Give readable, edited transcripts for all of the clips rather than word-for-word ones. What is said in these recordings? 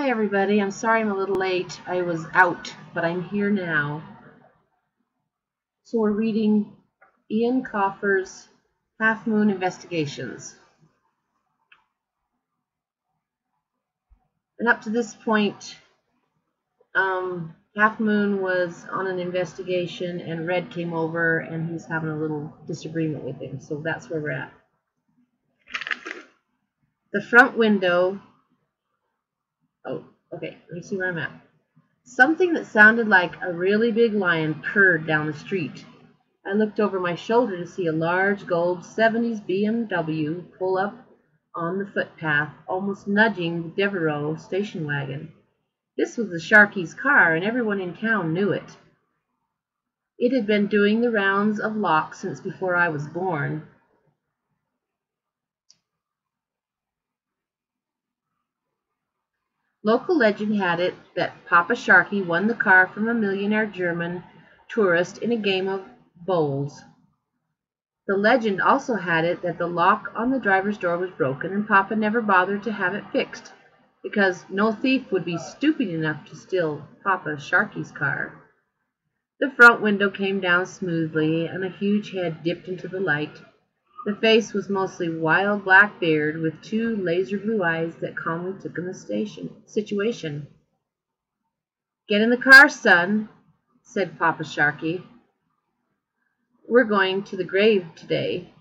Hi everybody, I'm sorry I'm a little late. I was out, but I'm here now. So we're reading Eoin Colfer's Half Moon Investigations. And up to this point, Half Moon was on an investigation and Red came over and he's having a little disagreement with him. So that's where we're at. The front window... Oh, okay, let me see where I'm at. Something that sounded like a really big lion purred down the street. I looked over my shoulder to see a large gold 70s BMW pull up on the footpath, almost nudging the Devereaux station wagon. This was the Sharkey's car, and everyone in town knew it. It had been doing the rounds of locks since before I was born. Local legend had it that Papa Sharkey won the car from a millionaire German tourist in a game of bowls. The legend also had it that the lock on the driver's door was broken and Papa never bothered to have it fixed, because no thief would be stupid enough to steal Papa Sharkey's car. The front window came down smoothly and a huge head dipped into the light. The face was mostly wild black beard with two laser blue eyes that calmly took in the situation. "Get in the car, son," said Papa Sharkey. "We're going to the grave today."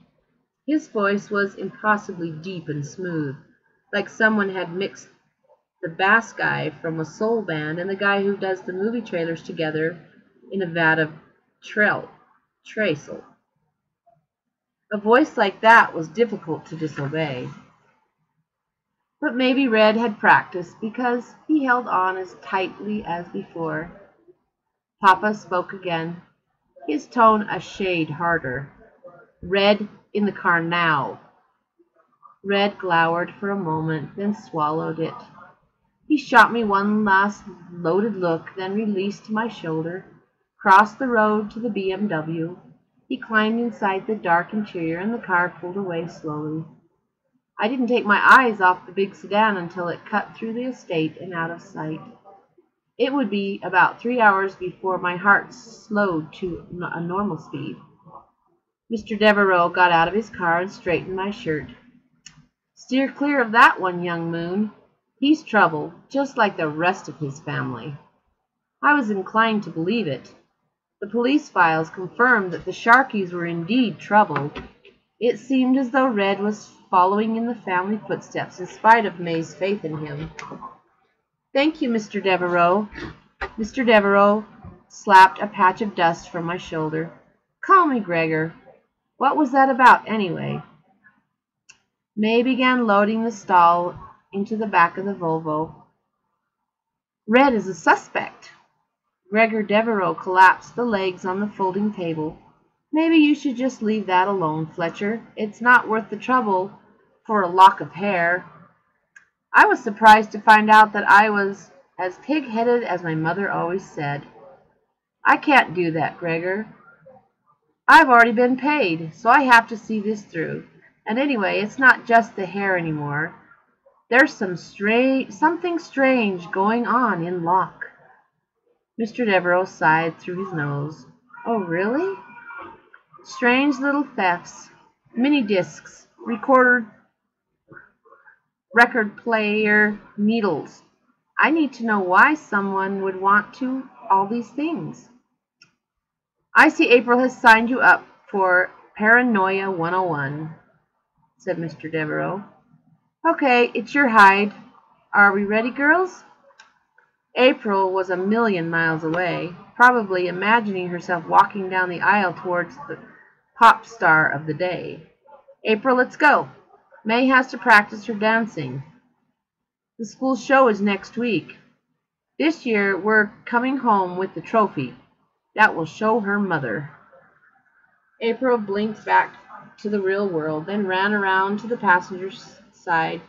His voice was impossibly deep and smooth, like someone had mixed the bass guy from a soul band and the guy who does the movie trailers together in a vat of treacle. A voice like that was difficult to disobey. But maybe Red had practiced, because he held on as tightly as before. Papa spoke again, his tone a shade harder. "Red, in the car now." Red glowered for a moment, then swallowed it. He shot me one last loaded look, then released my shoulder, crossed the road to the BMW. He climbed inside the dark interior and the car pulled away slowly. I didn't take my eyes off the big sedan until it cut through the estate and out of sight. It would be about 3 hours before my heart slowed to a normal speed. Mr. Devereaux got out of his car and straightened my shirt. "Steer clear of that one, young Moon. He's trouble, just like the rest of his family." I was inclined to believe it. The police files confirmed that the Sharkeys were indeed trouble. It seemed as though Red was following in the family footsteps in spite of May's faith in him. "Thank you, Mr. Devereaux." Mr. Devereaux slapped a patch of dust from my shoulder. "Call me Gregor. What was that about, anyway?" May began loading the stall into the back of the Volvo. "Red is a suspect." Gregor Devereaux collapsed the legs on the folding table. "Maybe you should just leave that alone, Fletcher. It's not worth the trouble for a lock of hair." I was surprised to find out that I was as pig-headed as my mother always said. "I can't do that, Gregor. I've already been paid, so I have to see this through. And anyway, it's not just the hair anymore. There's something strange going on in Locke." Mr. Devereaux sighed through his nose. "Oh, really?" "Strange little thefts, mini-discs, record player, needles. I need to know why someone would want to all these things." "I see April has signed you up for Paranoia 101, said Mr. Devereaux. "Okay, it's your hide. Are we ready, girls?" April was a million miles away, probably imagining herself walking down the aisle towards the pop star of the day. "April, let's go. May has to practice her dancing. The school show is next week. This year we're coming home with the trophy. That will show her mother." April blinked back to the real world, then ran around to the passenger side,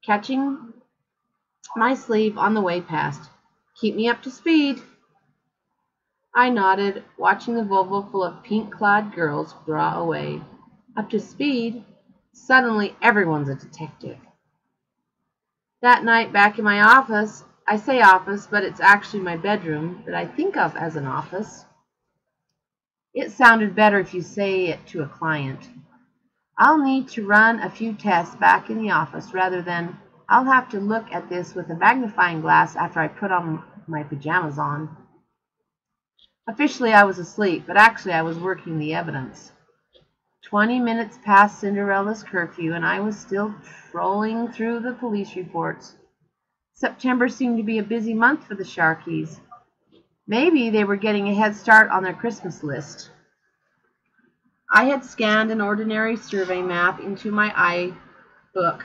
catching my sleeve on the way past. "Keep me up to speed." I nodded, watching the Volvo full of pink-clad girls draw away. Up to speed? Suddenly everyone's a detective. That night back in my office, I say office, but it's actually my bedroom that I think of as an office. It sounded better if you say it to a client. I'll need to run a few tests back in the office rather than I'll have to look at this with a magnifying glass after I put on my pajamas on. Officially I was asleep, but actually I was working the evidence. 20 minutes past Cinderella's curfew, and I was still trolling through the police reports. September seemed to be a busy month for the Sharkeys. Maybe they were getting a head start on their Christmas list. I had scanned an ordinary survey map into my iBook,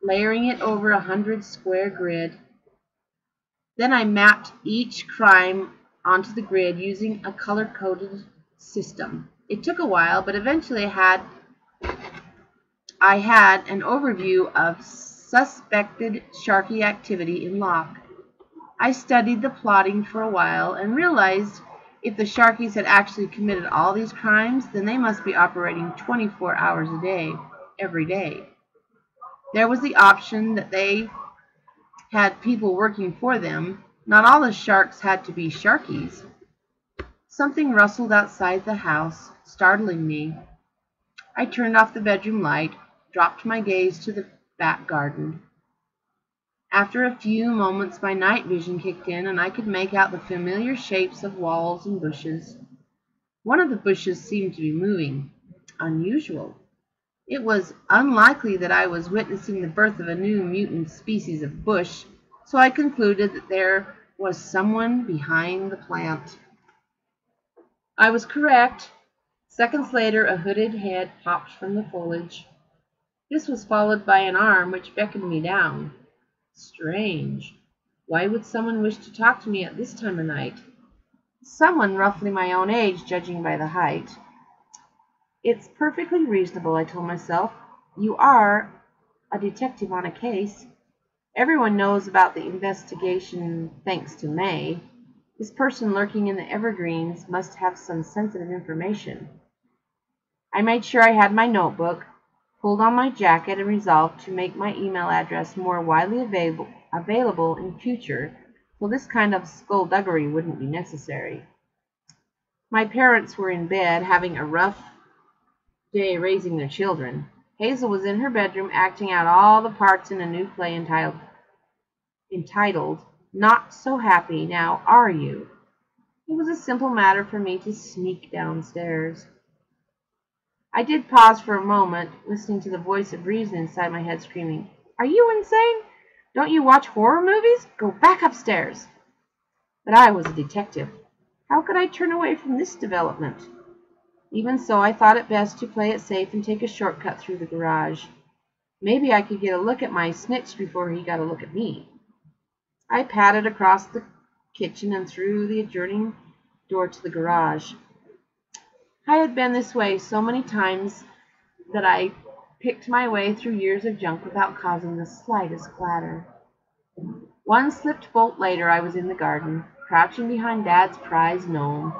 layering it over 100 square grid. Then I mapped each crime onto the grid using a color-coded system. It took a while, but eventually I had an overview of suspected Sharkey activity in Locke. I studied the plotting for a while and realized if the Sharkeys had actually committed all these crimes, then they must be operating 24 hours a day, every day. There was the option that they had people working for them. Not all the sharks had to be Sharkeys. Something rustled outside the house, startling me. I turned off the bedroom light, dropped my gaze to the back garden. After a few moments, my night vision kicked in, and I could make out the familiar shapes of walls and bushes. One of the bushes seemed to be moving. Unusual. It was unlikely that I was witnessing the birth of a new mutant species of bush, so I concluded that there was someone behind the plant. I was correct. Seconds later, a hooded head popped from the foliage. This was followed by an arm which beckoned me down. Strange. Why would someone wish to talk to me at this time of night? Someone roughly my own age, judging by the height. It's perfectly reasonable, I told myself. You are a detective on a case. Everyone knows about the investigation thanks to May. This person lurking in the evergreens must have some sensitive information. I made sure I had my notebook, pulled on my jacket, and resolved to make my email address more widely available in future, so this kind of skullduggery wouldn't be necessary. My parents were in bed, having a rough day raising their children. Hazel was in her bedroom acting out all the parts in a new play entitled Not So Happy Now Are You? It was a simple matter for me to sneak downstairs. I did pause for a moment, listening to the voice of reason inside my head screaming, "Are you insane? Don't you watch horror movies? Go back upstairs." But I was a detective. How could I turn away from this development? Even so, I thought it best to play it safe and take a shortcut through the garage. Maybe I could get a look at my snitch before he got a look at me. I padded across the kitchen and through the adjoining door to the garage. I had been this way so many times that I picked my way through years of junk without causing the slightest clatter. One slipped bolt later, I was in the garden, crouching behind Dad's prize gnome.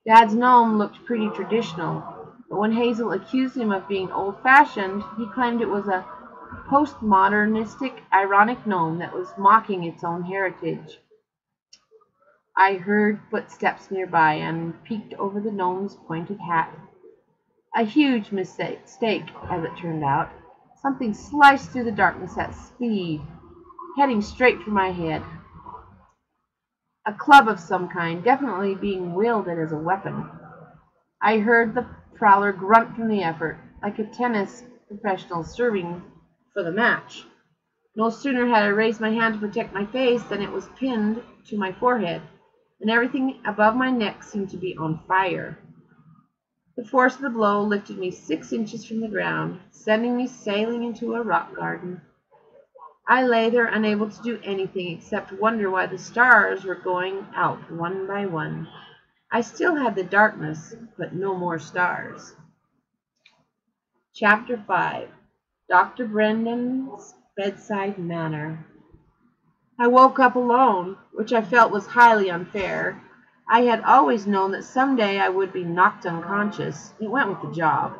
Dad's gnome looked pretty traditional, but when Hazel accused him of being old-fashioned, he claimed it was a postmodernistic, ironic gnome that was mocking its own heritage. I heard footsteps nearby and peeked over the gnome's pointed hat. A huge mistake, as it turned out. Something sliced through the darkness at speed, heading straight for my head. A club of some kind, definitely being wielded as a weapon. I heard the prowler grunt from the effort, like a tennis professional serving for the match. No sooner had I raised my hand to protect my face than it was pinned to my forehead, and everything above my neck seemed to be on fire. The force of the blow lifted me 6 inches from the ground, sending me sailing into a rock garden. I lay there unable to do anything except wonder why the stars were going out one by one. I still had the darkness, but no more stars. Chapter 5. Dr. Brendan's Bedside Manner. I woke up alone, which I felt was highly unfair. I had always known that someday I would be knocked unconscious. It went with the job.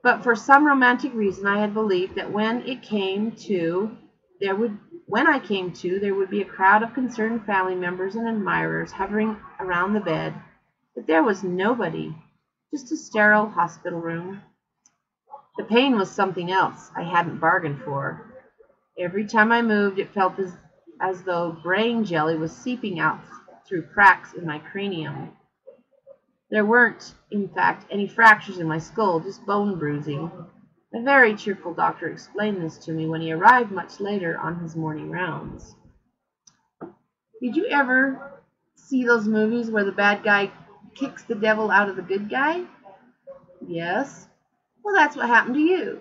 But for some romantic reason I had believed that when it came to, When I came to, there would be a crowd of concerned family members and admirers hovering around the bed, but there was nobody, just a sterile hospital room. The pain was something else I hadn't bargained for. Every time I moved, it felt as though brain jelly was seeping out through cracks in my cranium. There weren't, in fact, any fractures in my skull, just bone bruising. A very cheerful doctor explained this to me when he arrived much later on his morning rounds. Did you ever see those movies where the bad guy kicks the devil out of the good guy? Yes. Well, that's what happened to you.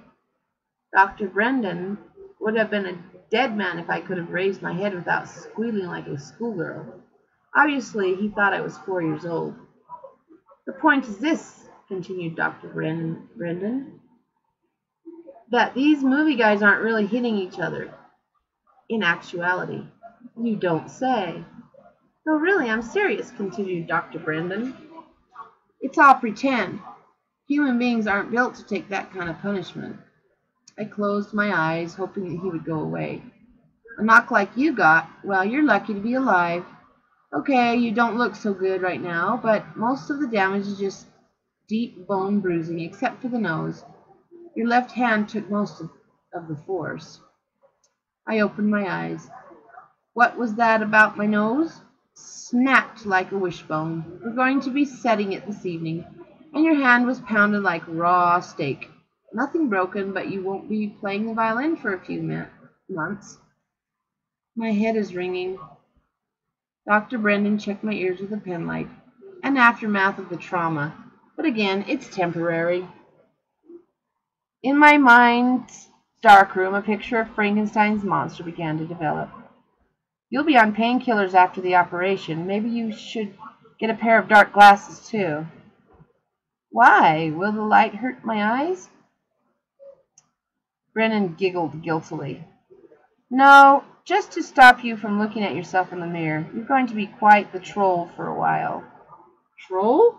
Dr. Brendan would have been a dead man if I could have raised my head without squealing like a schoolgirl. Obviously, he thought I was 4 years old. The point is this, continued Dr. Brendan, that these movie guys aren't really hitting each other. In actuality. You don't say. No, really, I'm serious, continued Dr. Brendan. It's all pretend. Human beings aren't built to take that kind of punishment. I closed my eyes, hoping that he would go away. A knock like you got, well, you're lucky to be alive. Okay, you don't look so good right now, but most of the damage is just deep bone bruising, except for the nose. Your left hand took most of the force. I opened my eyes. What was that about my nose? Snapped like a wishbone. We're going to be setting it this evening, and your hand was pounded like raw steak. Nothing broken, but you won't be playing the violin for a few months. My head is ringing. Dr. Brendan checked my ears with a penlight. An aftermath of the trauma. But again, it's temporary. In my mind's darkroom, a picture of Frankenstein's monster began to develop. You'll be on painkillers after the operation. Maybe you should get a pair of dark glasses, too. Why? Will the light hurt my eyes? Brennan giggled guiltily. No, just to stop you from looking at yourself in the mirror. You're going to be quite the troll for a while. Troll?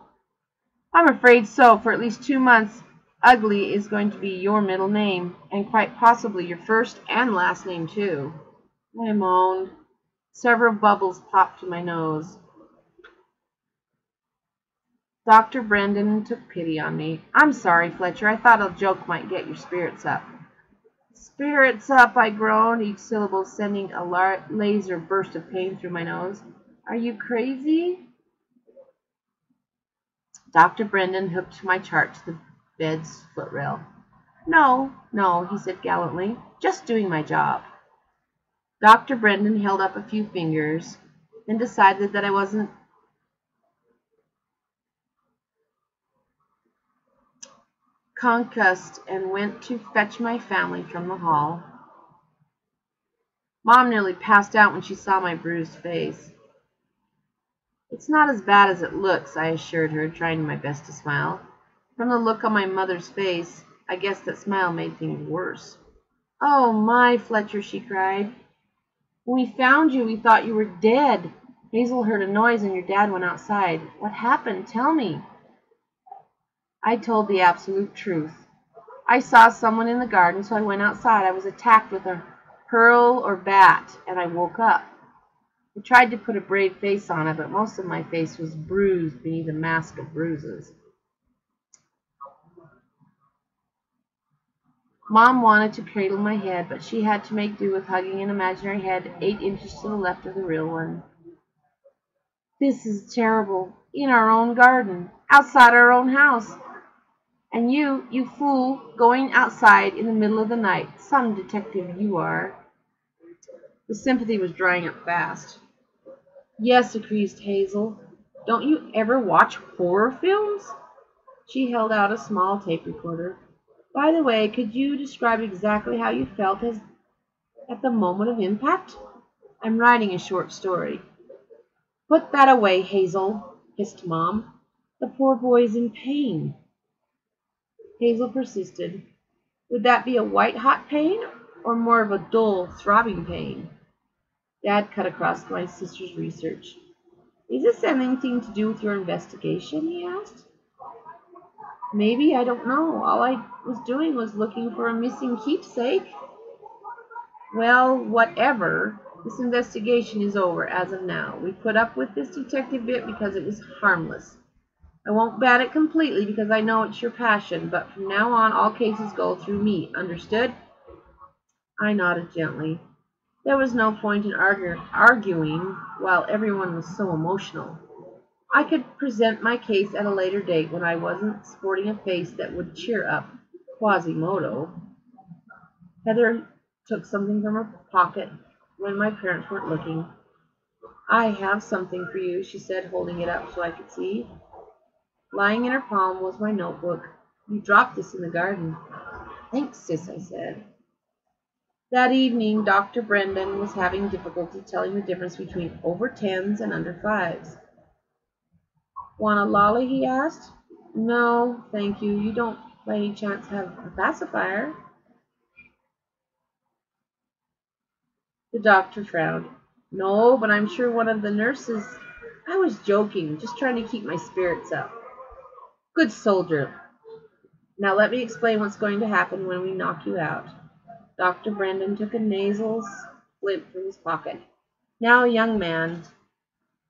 I'm afraid so. For at least 2 months, Ugly is going to be your middle name, and quite possibly your first and last name, too. I moaned. Several bubbles popped to my nose. Dr. Brendan took pity on me. I'm sorry, Fletcher. I thought a joke might get your spirits up. Spirits up, I groaned, each syllable sending a laser burst of pain through my nose. Are you crazy? Dr. Brendan hooked my chart to the bed's footrail. No, he said gallantly. Just doing my job. Dr. Brendan held up a few fingers, then decided that I wasn't concussed and went to fetch my family from the hall. Mom nearly passed out when she saw my bruised face. It's not as bad as it looks, I assured her, trying my best to smile. From the look on my mother's face, I guess that smile made things worse. Oh, my, Fletcher, she cried. When we found you, we thought you were dead. Hazel heard a noise and your dad went outside. What happened? Tell me. I told the absolute truth. I saw someone in the garden, so I went outside. I was attacked with a hurl or bat, and I woke up. I tried to put a brave face on it, but most of my face was bruised beneath a mask of bruises. Mom wanted to cradle my head, but she had to make do with hugging an imaginary head 8 inches to the left of the real one. This is terrible. In our own garden, outside our own house. And you fool, going outside in the middle of the night. Some detective you are. The sympathy was drying up fast. Yes, accused Hazel. Don't you ever watch horror films? She held out a small tape recorder. By the way, could you describe exactly how you felt at the moment of impact? I'm writing a short story. Put that away, Hazel, hissed Mom. The poor boy's in pain. Hazel persisted. Would that be a white-hot pain, or more of a dull, throbbing pain? Dad cut across my sister's research. Is this anything to do with your investigation? He asked. Maybe, I don't know. All I was doing was looking for a missing keepsake. Well, whatever. This investigation is over as of now. We put up with this detective bit because it was harmless. I won't ban it completely because I know it's your passion, but from now on all cases go through me. Understood? I nodded gently. There was no point in arguing while everyone was so emotional. I could present my case at a later date when I wasn't sporting a face that would cheer up Quasimodo. Heather took something from her pocket when my parents weren't looking. I have something for you, she said, holding it up so I could see. Lying in her palm was my notebook. You dropped this in the garden. Thanks, sis, I said. That evening, Dr. Brendan was having difficulty telling the difference between over 10s and under 5s. Want a lolly, he asked. No, thank you. You don't by any chance have a pacifier? The doctor frowned. No, but I'm sure one of the nurses... I was joking, just trying to keep my spirits up. Good soldier. Now let me explain what's going to happen when we knock you out. Dr. Brendan took a nasal splint from his pocket. Now, young man,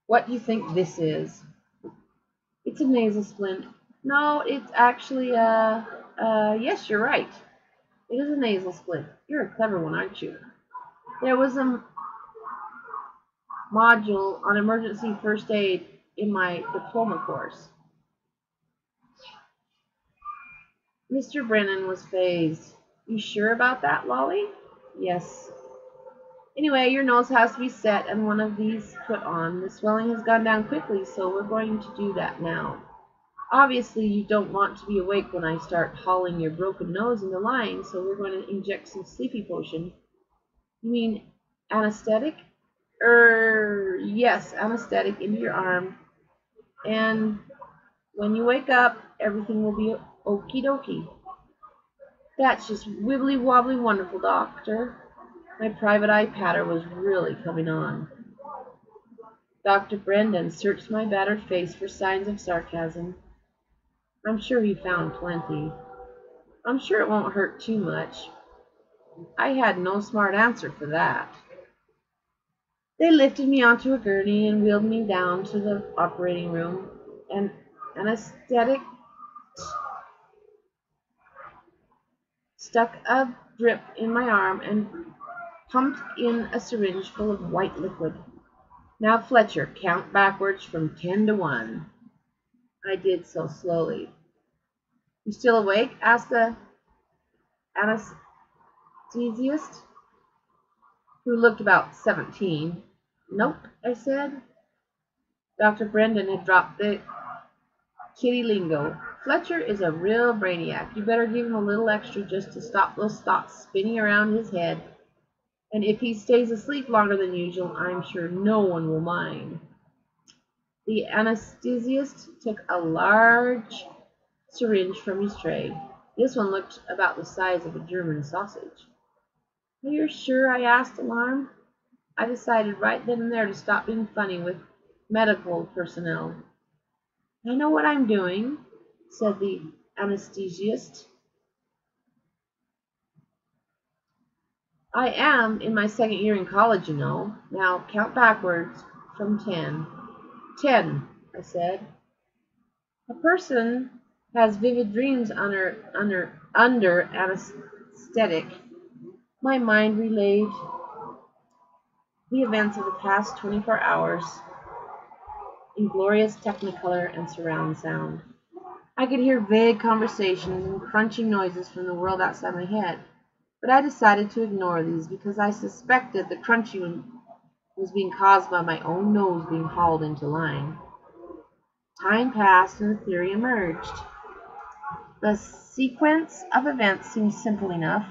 what do you think this is? It's a nasal splint. No, it's actually yes, you're right. It is a nasal splint. You're a clever one, aren't you? There was a module on emergency first aid in my diploma course. Mr. Brennan was fazed. You sure about that, Lolly? Yes. Anyway, your nose has to be set and one of these put on. The swelling has gone down quickly, so we're going to do that now. Obviously, you don't want to be awake when I start hauling your broken nose into line, so we're going to inject some sleepy potion. You mean anesthetic? Yes, anesthetic into your arm. And when you wake up, everything will be okie dokie. That's just wibbly wobbly wonderful, Doctor. My private eye patter was really coming on. Dr. Brendan searched my battered face for signs of sarcasm. I'm sure he found plenty. I'm sure it won't hurt too much. I had no smart answer for that. They lifted me onto a gurney and wheeled me down to the operating room. An anesthetic stuck a drip in my arm and pumped in a syringe full of white liquid. Now, Fletcher, count backwards from 10 to 1. I did so slowly. You still awake? Asked the anesthesiast, who looked about 17. Nope, I said. Dr. Brendan had dropped the kitty lingo. Fletcher is a real brainiac. You better give him a little extra just to stop those thoughts spinning around his head. And if he stays asleep longer than usual, I'm sure no one will mind. The anesthesiast took a large syringe from his tray. This one looked about the size of a German sausage. Are you sure? I asked, alarmed. I decided right then and there to stop being funny with medical personnel. I know what I'm doing, said the anesthesiast. I am in my second year in college, you know. Now count backwards from 10. 10, I said. A person has vivid dreams under anesthetic. My mind relayed the events of the past 24 hours in glorious technicolor and surround sound. I could hear vague conversations and crunching noises from the world outside my head, but I decided to ignore these because I suspected the crunching was being caused by my own nose being hauled into line. Time passed and the theory emerged. The sequence of events seems simple enough.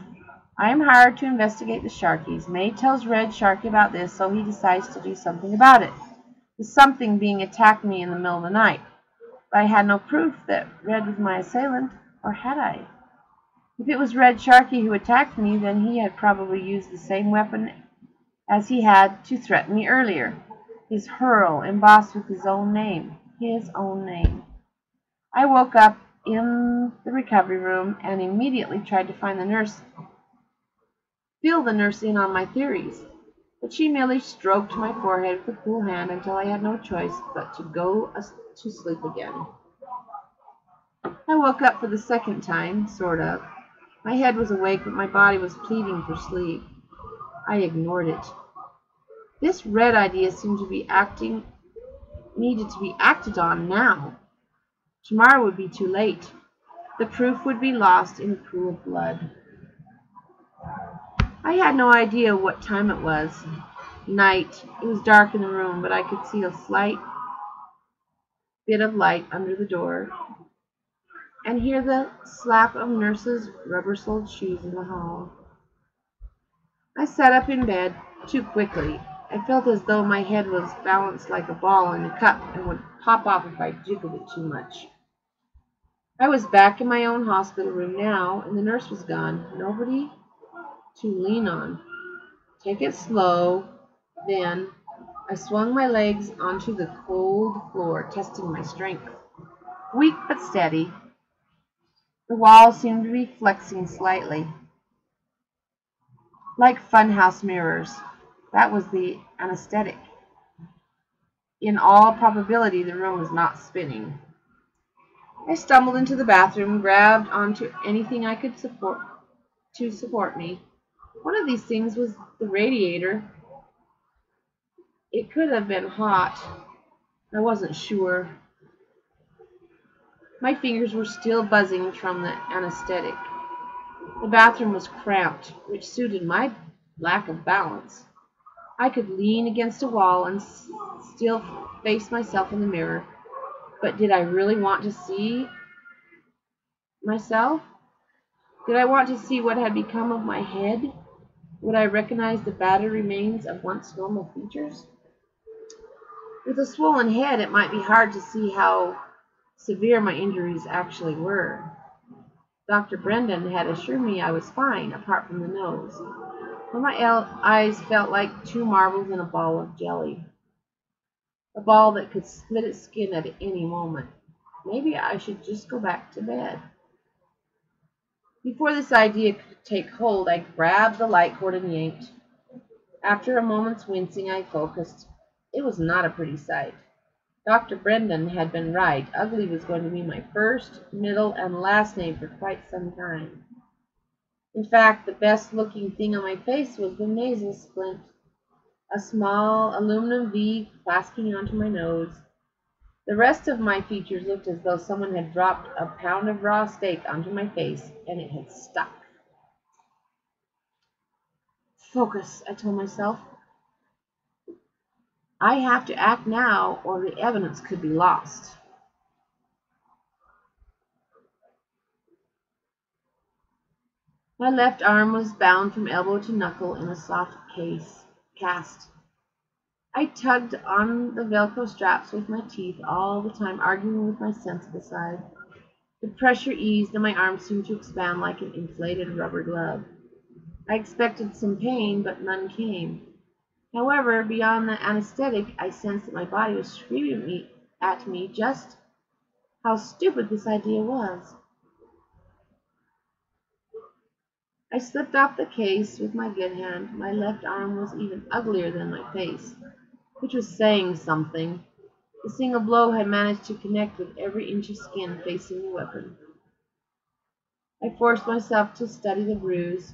I am hired to investigate the Sharkies. May tells Red Sharky about this, so he decides to do something about it. The something being attacked me in the middle of the night. But I had no proof that Red was my assailant, or had I? If it was Red Sharky who attacked me, then he had probably used the same weapon as he had to threaten me earlier. His hurl embossed with his own name. His own name. I woke up in the recovery room and immediately tried to find the nurse fill the nurse in on my theories, but she merely stroked my forehead with a cool hand until I had no choice but to go to sleep again. I woke up for the second time, sort of. My head was awake, but my body was pleading for sleep. I ignored it. This red idea seemed to be needed to be acted on now. Tomorrow would be too late. The proof would be lost in a pool of blood. I had no idea what time it was. Night. It was dark in the room, but I could see a slight bit of light under the door and hear the slap of nurse's rubber-soled shoes in the hall. I sat up in bed too quickly. I felt as though my head was balanced like a ball in a cup and would pop off if I jiggled it too much. I was back in my own hospital room now, and the nurse was gone. Nobody to lean on. Take it slow. Then I swung my legs onto the cold floor, testing my strength. Weak but steady. The wall seemed to be flexing slightly, like funhouse mirrors. That was the anesthetic. In all probability, the room was not spinning. I stumbled into the bathroom, grabbed onto anything I could support me. One of these things was the radiator. It could have been hot. I wasn't sure. My fingers were still buzzing from the anesthetic. The bathroom was cramped, which suited my lack of balance. I could lean against a wall and still face myself in the mirror. But did I really want to see myself? Did I want to see what had become of my head? Would I recognize the battered remains of once normal features? With a swollen head, it might be hard to see how severe my injuries actually were. Dr. Brendan had assured me I was fine, apart from the nose, but my eyes felt like two marbles in a ball of jelly, a ball that could split its skin at any moment. Maybe I should just go back to bed. Before this idea could take hold, I grabbed the light cord and yanked. After a moment's wincing, I focused. It was not a pretty sight. Dr. Brendan had been right. Ugly was going to be my first, middle, and last name for quite some time. In fact, the best-looking thing on my face was the nasal splint, a small aluminum V clasking onto my nose. The rest of my features looked as though someone had dropped a pound of raw steak onto my face, and it had stuck. Focus, I told myself. I have to act now, or the evidence could be lost. My left arm was bound from elbow to knuckle in a soft cast. I tugged on the Velcro straps with my teeth, all the time arguing with my sense beside. The pressure eased, and my arm seemed to expand like an inflated rubber glove. I expected some pain, but none came. However, beyond the anesthetic, I sensed that my body was screaming at me just how stupid this idea was. I slipped off the case with my good hand. My left arm was even uglier than my face, which was saying something. The single blow had managed to connect with every inch of skin facing the weapon. I forced myself to study the bruise.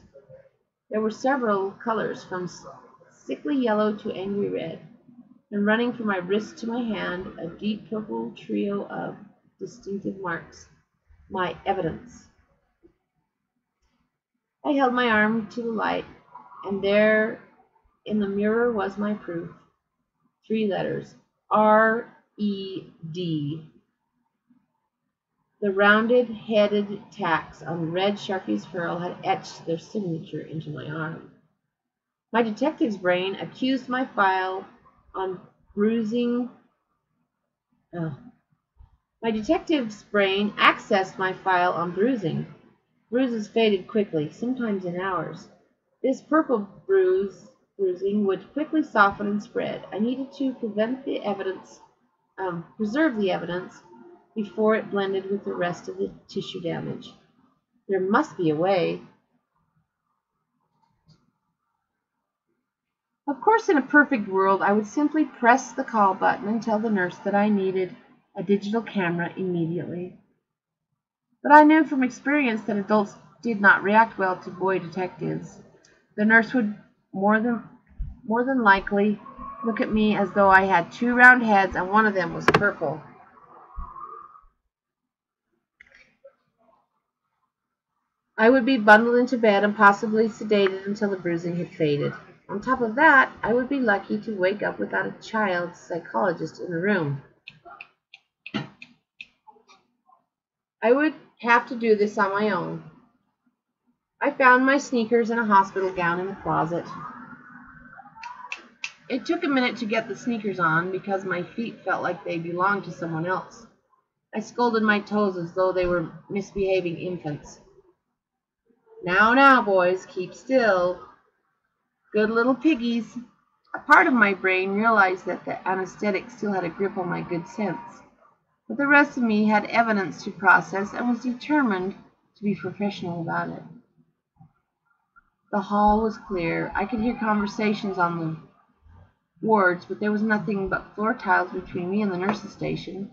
There were several colors, from sickly yellow to angry red, and running from my wrist to my hand, a deep purple trio of distinctive marks. My evidence. I held my arm to the light, and there in the mirror was my proof. 3 letters. R-E-D. The rounded-headed tacks on red Sharpie's ferrule had etched their signature into my arm. My detective's brain accused my file on bruising. My detective's brain accessed my file on bruising. Bruises faded quickly, sometimes in hours. This purple bruising would quickly soften and spread. I needed to preserve the evidence before it blended with the rest of the tissue damage. There must be a way. Of course, in a perfect world, I would simply press the call button and tell the nurse that I needed a digital camera immediately. But I knew from experience that adults did not react well to boy detectives. The nurse would more than likely look at me as though I had two round heads and one of them was purple. I would be bundled into bed and possibly sedated until the bruising had faded. On top of that, I would be lucky to wake up without a child psychologist in the room. I would have to do this on my own. I found my sneakers and a hospital gown in the closet. It took a minute to get the sneakers on because my feet felt like they belonged to someone else. I scolded my toes as though they were misbehaving infants. Now, now, boys, keep still. Good little piggies. A part of my brain realized that the anesthetic still had a grip on my good sense, but the rest of me had evidence to process and was determined to be professional about it. The hall was clear. I could hear conversations on the wards, but there was nothing but floor tiles between me and the nurse's station.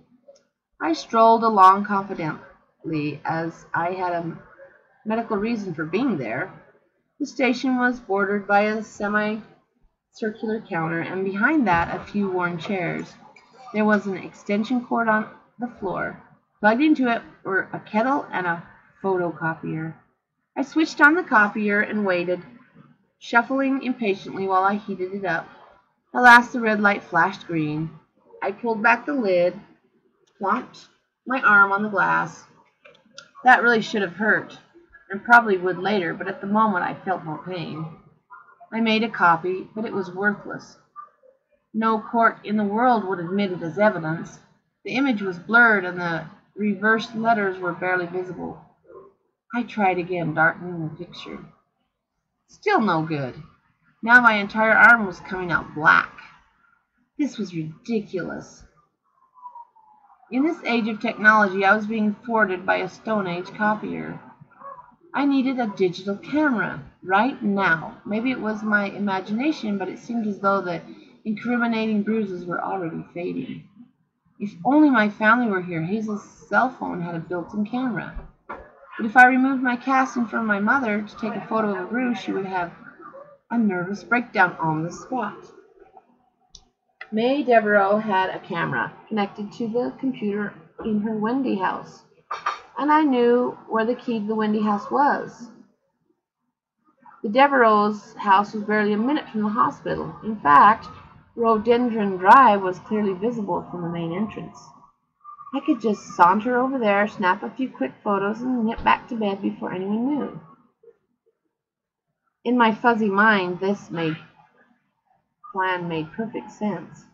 I strolled along confidently, as I had a medical reason for being there. The station was bordered by a semi-circular counter, and behind that a few worn chairs. There was an extension cord on the floor. Plugged into it were a kettle and a photocopier. I switched on the copier and waited, shuffling impatiently while I heated it up. At last the red light flashed green. I pulled back the lid, plonked my arm on the glass. That really should have hurt, and probably would later, but at the moment I felt no pain. I made a copy, but it was worthless. No court in the world would admit it as evidence. The image was blurred, and the reversed letters were barely visible. I tried again, darkening the picture. Still no good. Now my entire arm was coming out black. This was ridiculous. In this age of technology, I was being thwarted by a Stone Age copier. I needed a digital camera right now. Maybe it was my imagination, but it seemed as though the incriminating bruises were already fading. If only my family were here. Hazel's cell phone had a built-in camera. But if I removed my casting from my mother to take a photo of a bruise, she would have a nervous breakdown on the spot. May Devereaux had a camera connected to the computer in her Wendy house, and I knew where the key to the Wendy house was. The Devereaux' house was barely a minute from the hospital. In fact, Rhododendron Drive was clearly visible from the main entrance. I could just saunter over there, snap a few quick photos, and nip back to bed before anyone knew. In my fuzzy mind, this plan made perfect sense.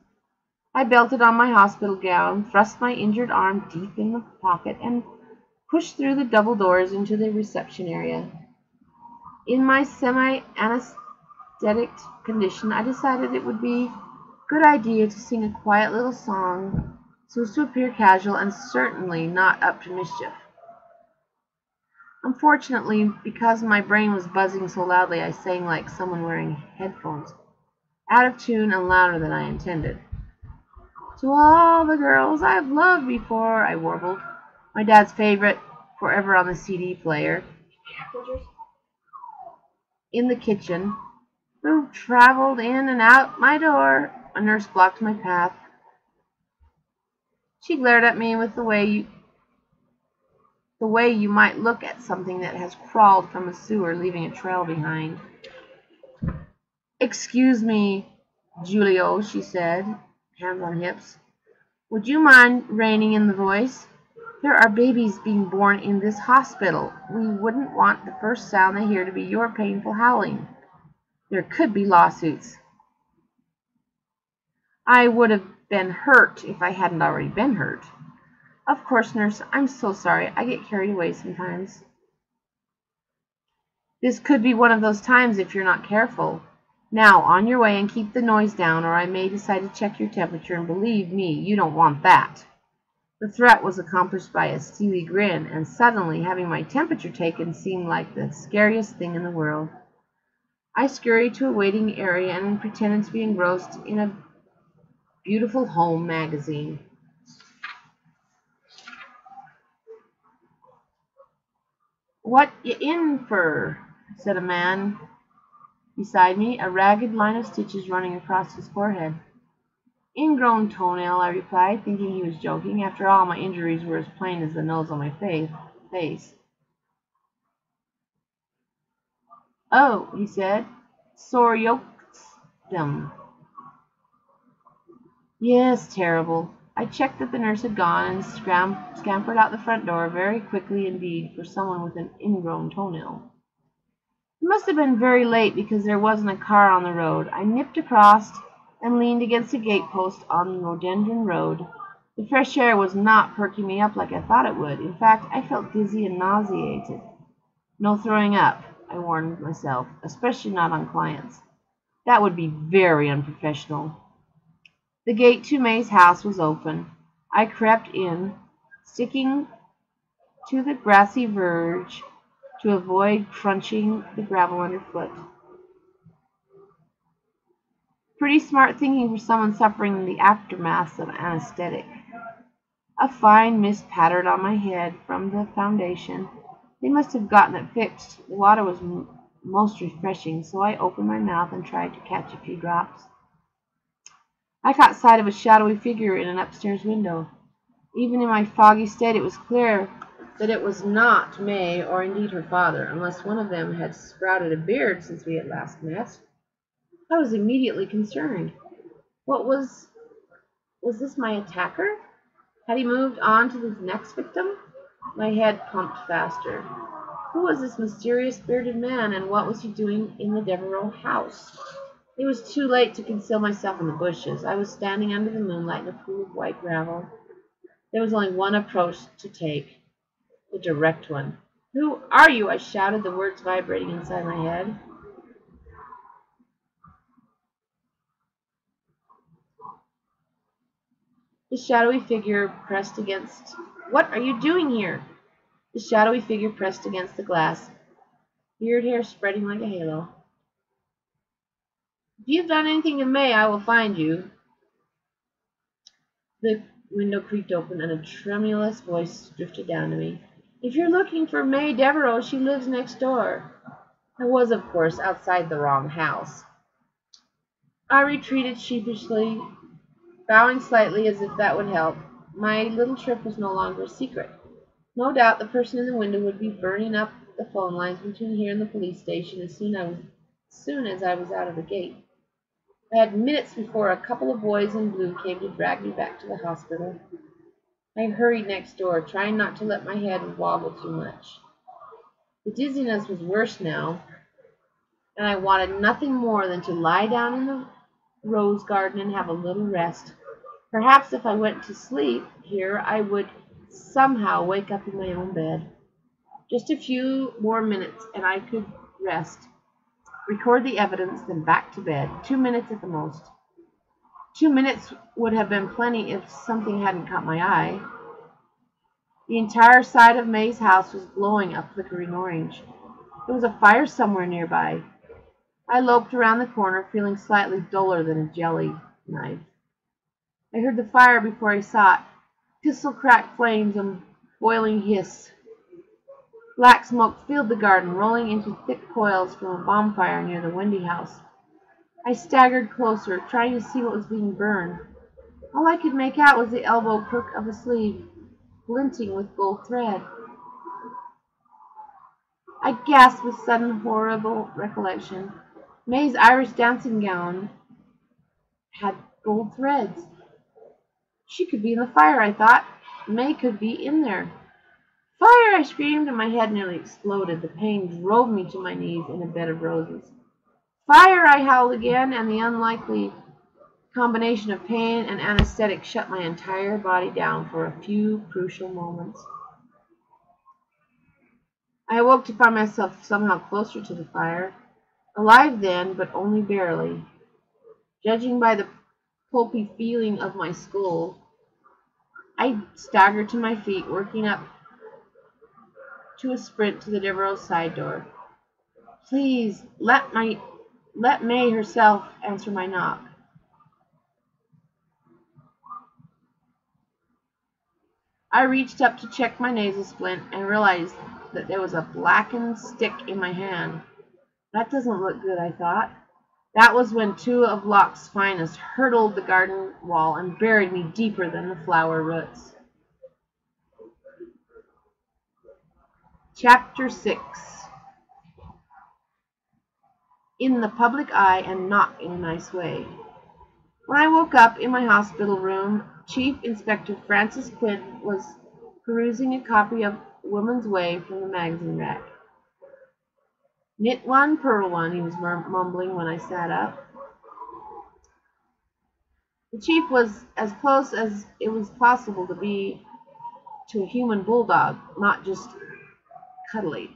I belted on my hospital gown, thrust my injured arm deep in the pocket, and pushed through the double doors into the reception area. In my semi-anesthetic condition, I decided it would be a good idea to sing a quiet little song so as to appear casual and certainly not up to mischief. Unfortunately, because my brain was buzzing so loudly, I sang like someone wearing headphones, out of tune and louder than I intended. To all the girls I've loved before, I warbled, my dad's favorite, forever on the CD player. In the kitchen, who traveled in and out my door, a nurse blocked my path. She glared at me with the way you might look at something that has crawled from a sewer, leaving a trail behind. "Excuse me, Julio," she said, hands on hips. "Would you mind reining in the voice? There are babies being born in this hospital. We wouldn't want the first sound they hear to be your painful howling. There could be lawsuits." I would have been hurt if I hadn't already been hurt. "Of course, nurse. I'm so sorry. I get carried away sometimes." "This could be one of those times if you're not careful. Now, on your way and keep the noise down, or I may decide to check your temperature, and believe me, you don't want that." The threat was accomplished by a steely grin, and suddenly having my temperature taken seemed like the scariest thing in the world. I scurried to a waiting area and pretended to be engrossed in a beautiful home magazine. "What you in fur?" said a man beside me, a ragged line of stitches running across his forehead. "Ingrown toenail," I replied, thinking he was joking. After all, my injuries were as plain as the nose on my face. "Oh," he said, "sore yokes them." "Yes, terrible." I checked that the nurse had gone and scampered out the front door very quickly indeed for someone with an ingrown toenail. It must have been very late because there wasn't a car on the road. I nipped across and leaned against a gatepost on the rhododendron road. The fresh air was not perking me up like I thought it would. In fact, I felt dizzy and nauseated. No throwing up, I warned myself, especially not on clients. That would be very unprofessional. The gate to May's house was open. I crept in, sticking to the grassy verge to avoid crunching the gravel underfoot. Pretty smart thinking for someone suffering the aftermaths of anesthetic. A fine mist pattered on my head from the foundation. They must have gotten it fixed. The water was most refreshing, so I opened my mouth and tried to catch a few drops. I caught sight of a shadowy figure in an upstairs window. Even in my foggy state, it was clear that it was not May or indeed her father, unless one of them had sprouted a beard since we had last met. I was immediately concerned. Was this my attacker? Had he moved on to his next victim? My head pumped faster. Who was this mysterious bearded man, and what was he doing in the Devereaux house? It was too late to conceal myself in the bushes. I was standing under the moonlight in a pool of white gravel. There was only one approach to take, the direct one. "Who are you?" I shouted, the words vibrating inside my head. The shadowy figure pressed against... "What are you doing here?" The shadowy figure pressed against the glass, beard hair spreading like a halo. "If you've done anything to May, I will find you." The window creaked open, and a tremulous voice drifted down to me. "If you're looking for May Devereaux, she lives next door." I was, of course, outside the wrong house. I retreated sheepishly, bowing slightly as if that would help. My little trip was no longer a secret. No doubt the person in the window would be burning up the phone lines between here and the police station as soon as I was out of the gate. I had minutes before a couple of boys in blue came to drag me back to the hospital. I hurried next door, trying not to let my head wobble too much. The dizziness was worse now, and I wanted nothing more than to lie down in the rose garden and have a little rest. Perhaps if I went to sleep here, I would somehow wake up in my own bed. Just a few more minutes, and I could rest, record the evidence, then back to bed. 2 minutes at the most. 2 minutes would have been plenty if something hadn't caught my eye. The entire side of May's house was glowing a flickering orange. There was a fire somewhere nearby. I loped around the corner, feeling slightly duller than a jelly knife. I heard the fire before I saw it. Pistol-cracked flames and boiling hiss. Black smoke filled the garden, rolling into thick coils from a bonfire near the Wendy house. I staggered closer, trying to see what was being burned. All I could make out was the elbow crook of a sleeve, glinting with gold thread. I gasped with sudden horrible recollection. May's Irish dancing gown had gold threads. She could be in the fire, I thought. May could be in there. "Fire!" I screamed, and my head nearly exploded. The pain drove me to my knees in a bed of roses. "Fire!" I howled again, and the unlikely combination of pain and anesthetic shut my entire body down for a few crucial moments. I awoke to find myself somehow closer to the fire. Alive then, but only barely. Judging by the pulpy feeling of my skull, I staggered to my feet, working up to a sprint to the Devereaux side door. "Please, let let May herself answer my knock. I reached up to check my nasal splint and realized that there was a blackened stick in my hand. That doesn't look good, I thought. That was when two of Locke's finest hurdled the garden wall and buried me deeper than the flower roots. Chapter 6. In the public eye and not in a nice way. When I woke up in my hospital room, Chief Inspector Francis Quinn was perusing a copy of Woman's Way from the magazine rack. Knit one, purl one, he was mumbling when I sat up. The chief was as close as it was possible to be to a human bulldog, not just cuddly.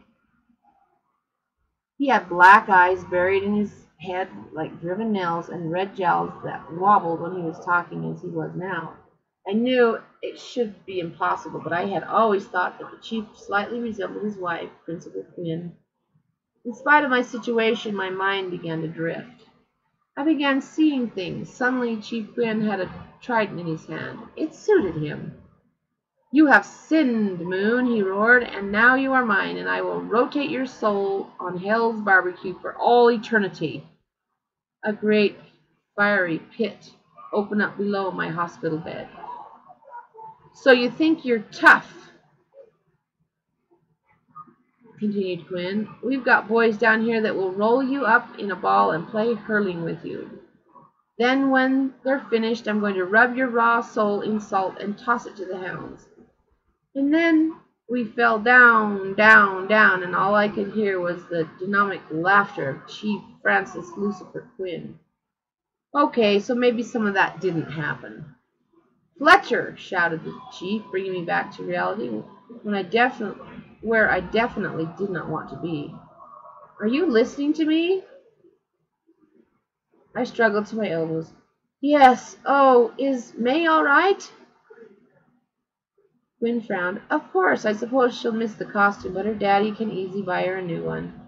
He had black eyes buried in his head like driven nails and red jowls that wobbled when he was talking as he was now. I knew it should be impossible, but I had always thought that the chief slightly resembled his wife, Principal Quinn. In spite of my situation, my mind began to drift. I began seeing things. Suddenly, Chief Quinn had a trident in his hand. It suited him. "You have sinned, Moon," he roared, "and now you are mine, and I will rotate your soul on hell's barbecue for all eternity." A great fiery pit opened up below my hospital bed. "So you think you're tough," continued Quinn. "We've got boys down here that will roll you up in a ball and play hurling with you. Then when they're finished, I'm going to rub your raw soul in salt and toss it to the hounds." And then we fell down, down, down, and all I could hear was the dynamic laughter of Chief Francis Lucifer Quinn. Okay, so maybe some of that didn't happen. "Fletcher!" shouted the chief, bringing me back to reality where I definitely did not want to be. "Are you listening to me?" I struggled to my elbows. "Yes. Oh, is May all right?" Quinn frowned. "Of course, I suppose she'll miss the costume, but her daddy can easily buy her a new one."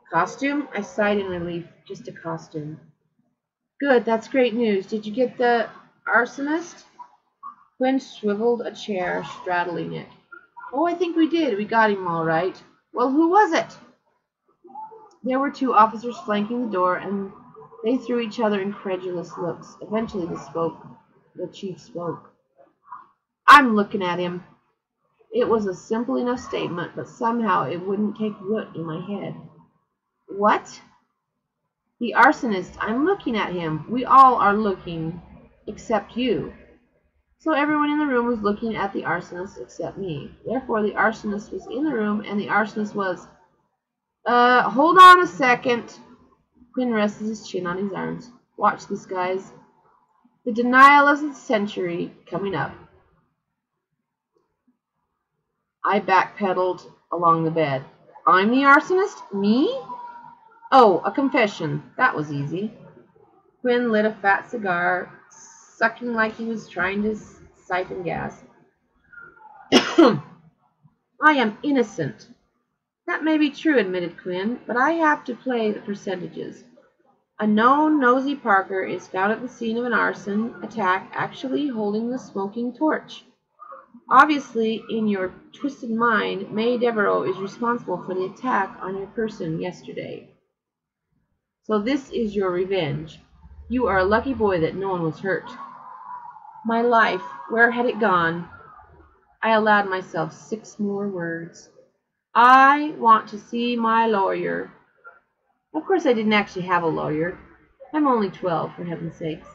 "Costume?" I sighed in relief. "Just a costume." "Good, that's great news. Did you get the arsonist?" Quinn swiveled a chair, straddling it. "Oh, I think we did. We got him all right." "Well, who was it?" There were two officers flanking the door, and they threw each other incredulous looks. Eventually the chief spoke. "I'm looking at him." It was a simple enough statement, but somehow it wouldn't take root in my head. "What?" "The arsonist. I'm looking at him. We all are looking, except you." So everyone in the room was looking at the arsonist except me. Therefore, the arsonist was in the room, and the arsonist was... hold on a second." Quinn rested his chin on his arms. "Watch this, guys. The denial of the century coming up." I backpedaled along the bed. "I'm the arsonist? Me?" "Oh, a confession. That was easy." Quinn lit a fat cigar, sucking like he was trying to siphon gas. "I am innocent." "That may be true," admitted Quinn, "but I have to play the percentages. A known nosy Parker is found at the scene of an arson attack actually holding the smoking torch. Obviously, in your twisted mind, May Devereaux is responsible for the attack on your person yesterday. So this is your revenge. You are a lucky boy that no one was hurt." My life, where had it gone? I allowed myself 6 more words. "I want to see my lawyer." Of course, I didn't actually have a lawyer. I'm only 12, for heaven's sakes.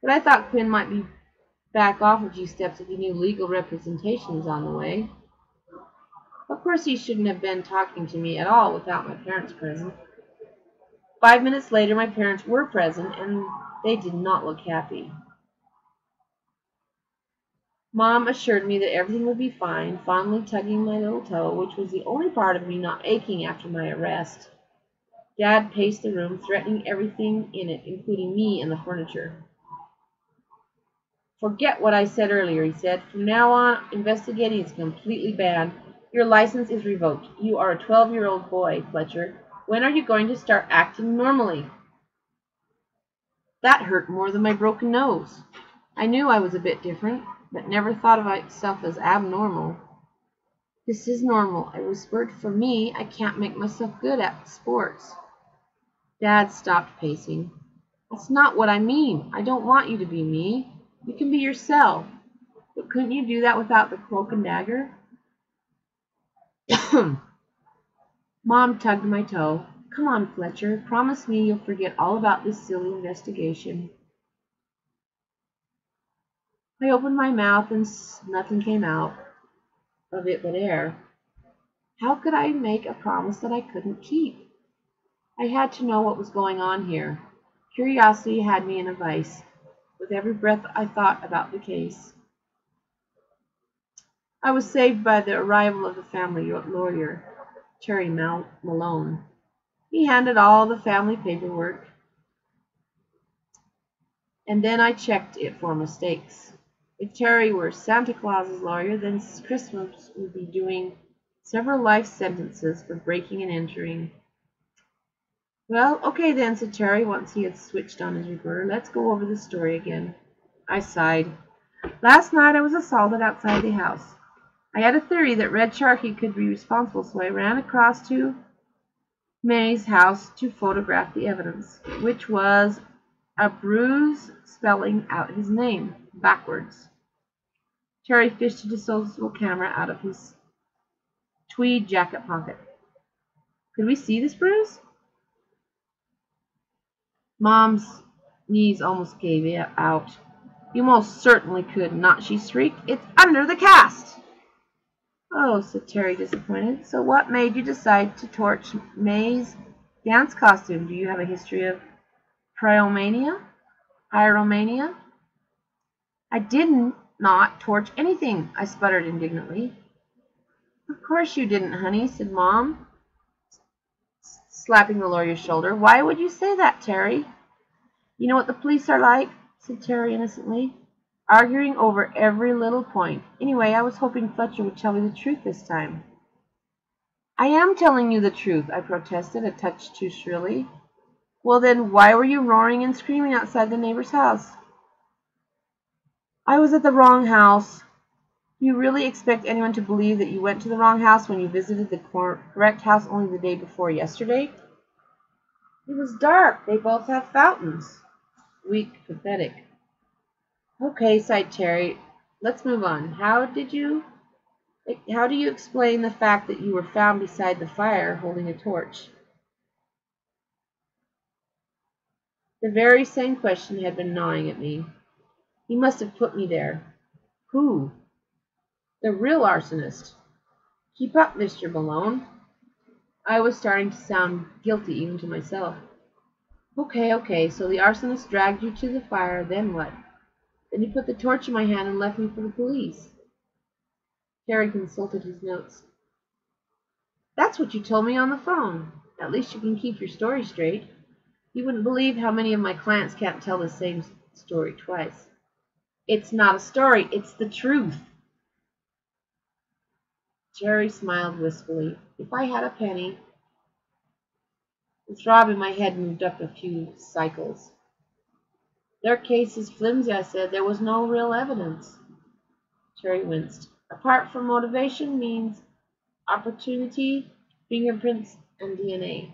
But I thought Quinn might be back off a few steps if he knew legal representation was on the way. Of course, he shouldn't have been talking to me at all without my parents present. 5 minutes later, my parents were present, and they did not look happy. Mom assured me that everything would be fine, fondly tugging my little toe, which was the only part of me not aching after my arrest. Dad paced the room, threatening everything in it, including me and the furniture. "Forget what I said earlier," he said. "From now on, investigating is completely banned. Your license is revoked. You are a 12-year-old boy, Fletcher. When are you going to start acting normally?" That hurt more than my broken nose. I knew I was a bit different, but never thought of myself as abnormal. This is normal, I whispered. For me, I can't make myself good at sports. Dad stopped pacing. That's not what I mean. I don't want you to be me. You can be yourself. But couldn't you do that without the cloak and dagger? Mom tugged my toe. Come on, Fletcher. Promise me you'll forget all about this silly investigation. I opened my mouth and nothing came out of it but air. How could I make a promise that I couldn't keep? I had to know what was going on here. Curiosity had me in a vice. With every breath I thought about the case. I was saved by the arrival of the family lawyer, Terry Malone. He handed all the family paperwork, and then I checked it for mistakes. If Terry were Santa Claus's lawyer, then Christmas would be doing several life sentences for breaking and entering. Well, okay then, said Terry once he had switched on his recorder. Let's go over the story again. I sighed. Last night I was assaulted outside the house. I had a theory that Red Sharkey could be responsible, so I ran across to May's house to photograph the evidence, which was a bruise spelling out his name backwards. Terry fished a disposable camera out of his tweed jacket pocket. Could we see this bruise? Mom's knees almost gave out. You most certainly could not, she shrieked. It's under the cast. Oh, said Terry, disappointed. So what made you decide to torch May's dance costume? Do you have a history of pyromania? I didn't not torch anything, I sputtered indignantly. Of course you didn't, honey, said Mom, slapping the lawyer's shoulder. Why would you say that, Terry? You know what the police are like, said Terry innocently, arguing over every little point. Anyway, I was hoping Fletcher would tell me the truth this time. I am telling you the truth, I protested, a touch too shrilly. Well then, why were you roaring and screaming outside the neighbor's house? I was at the wrong house. Do you really expect anyone to believe that you went to the wrong house when you visited the correct house only the day before yesterday? It was dark. They both have fountains. Weak, pathetic. Okay, sighed Terry. Let's move on. How do you explain the fact that you were found beside the fire holding a torch? The very same question had been gnawing at me. He must have put me there. Who? The real arsonist. Keep up, Mr. Malone. I was starting to sound guilty even to myself. Okay, so the arsonist dragged you to the fire, then what? Then he put the torch in my hand and left me for the police. Terry consulted his notes. That's what you told me on the phone. At least you can keep your story straight. You wouldn't believe how many of my clients can't tell the same story twice. It's not a story, it's the truth. Terry smiled wistfully. If I had a penny. The throb in my head moved up a few cycles. Their case is flimsy, I said. There was no real evidence. Terry winced. Apart from motivation means opportunity, fingerprints, and DNA.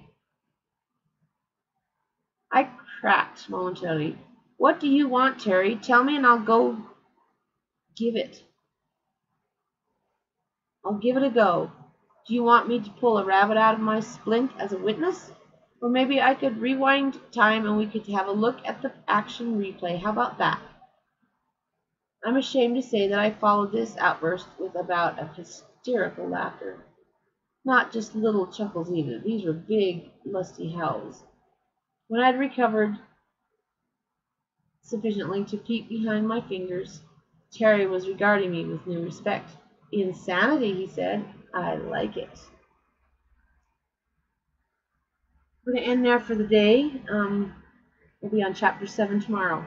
I cracked momentarily. What do you want, Terry? Tell me and I'll go give it. I'll give it a go. Do you want me to pull a rabbit out of my splint as a witness? Or maybe I could rewind time and we could have a look at the action replay. How about that? I'm ashamed to say that I followed this outburst with about a hysterical laughter. Not just little chuckles either. These were big, lusty howls. When I'd recovered sufficiently to peek behind my fingers, Terry was regarding me with new respect. Insanity, he said. I like it. We're going to end there for the day. We'll be on Chapter 7 tomorrow.